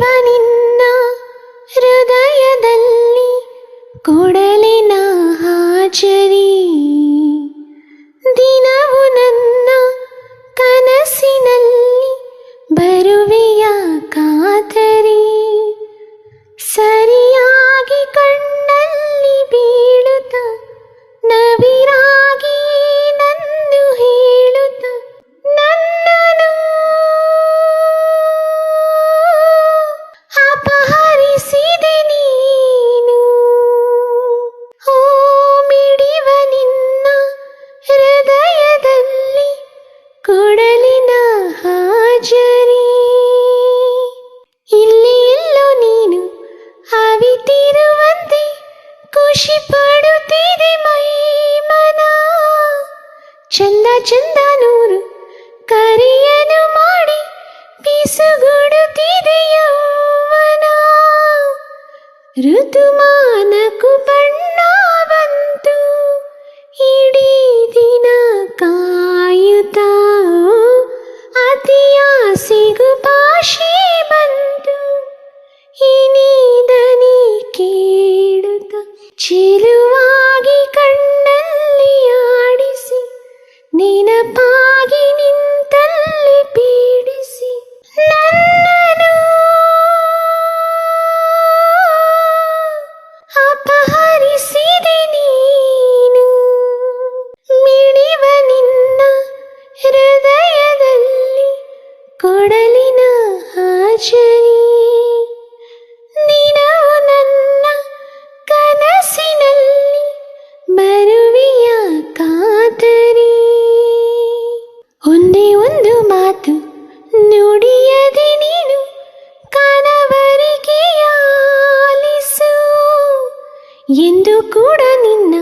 ಮಿಡಿವ ನಿನ್ನ ಹೃದಯದಲ್ಲಿ ಕೊಡಲಿನ ಹಾಜರಿ. ದಿನವು ನನ್ನ ಕನಸಿನಲ್ಲಿ ಬರುವೆಯ ಕಾತರಿ. ಸರಿಯಾಗಿ ಕಣ್ಣಲ್ಲಿ ಬೀಳುತ್ತ ನವಿರಾಗಿ ನನ್ನು ಹೇಳುತ್ತ ನನ್ನನು ಅಪಹರಿಸಿದೆ ನೀನು. ಓ ಮಿಡಿವ ನಿನ್ನ ಹೃದಯದಲ್ಲಿ ಕೊಡಲಿನ ಹಾಜರಿ. ಇಲ್ಲಿ ಎಲ್ಲೋ ನೀನು ಅವಿತಿರುವಂತೆ ಖುಷಿ ಪಡುತ್ತಿದೆ ಮೈ ಮನ. ಚಂದ ಚಂದ ನೂರು ಕರೆಯನು ಮಾಡಿ ಪಿಸುಗುಡುತ್ತಿದೆ ಯೌವನ. ಋತುಮಾನಕ್ಕೂ ಬಣ್ಣ ಬಂತು ಇಡೀ ದಿನ ಕಾಯುತ್ತ. ಅತಿಯಾಸೆಗೂ ಭಾಷೆ ಬಂತು ಇನಿದನಿ ಕೇಳುತ್ತ. ಚೆಲುವಾಗಿ ಕಣ್ಣಲ್ಲಿ ಆಡಿಸಿ ನೆನಪಾಗಿ ನಿಂತಲ್ಲಿ ಪೀಡಿಸಿ ನನ್ನನು ಅಪಹರಿಸಿದೆ ನೀನು. ಮಿಡಿವ ನಿನ್ನ ಹೃದಯದಲ್ಲಿ ಕೊಡಲಿನ ಹಾಜರಿ. ದಿನವು ನನ್ನ ಕನಸಿನಲ್ಲಿ ಬರುವೆಯ ಕಾತರಿ. ಒಂದೇ ಒಂದು ಮಾತು ನುಡಿಯದೆ ನೀನು ಕನವರಿಕೆಯ ಆಲಿಸು. ಎಂದು ಕೂಡ ನಿನ್ನ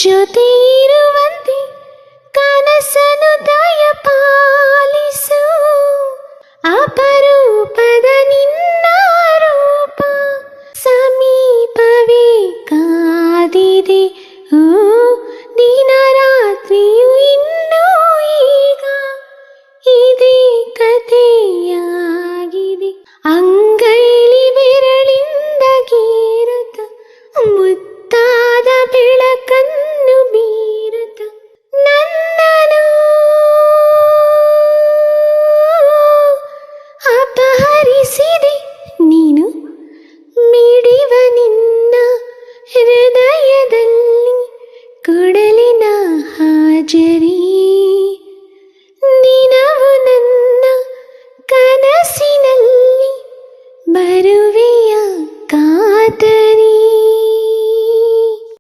ಜೊತೆ ಇರುವಂತೆ ಕನಸನು ದಯ ಪಾಲಿಸು. ಅಪರೂಪದ ನಿನ್ನ ರೂಪ ಸಮೀಪವೇ ಕಾದಿದೆ. ಓ ದಿನ ರಾತ್ರಿಯು ಇನ್ನೂ ಈಗ ಇದೇ ಕಥೆಯಾಗಿದೆ. ಅಂಗೈಲಿ ಬೆರಳಿಂದ ಗೀರುತ್ತ ಮುತ್ತಾದ ಬೆಳಕನ್ನು ಬೀರುತ್ತ ನನ್ನನು ಅಪಹರಿಸಿದೆ ನೀನು. ಮಿಡಿವ ನಿನ್ನ ಹೃದಯದಲ್ಲಿ ಕೊಡಲಿನ ಹಾಜರಿ. ದಿನವು ನನ್ನ ಕನಸಿನಲ್ಲಿ ಬರುವೆ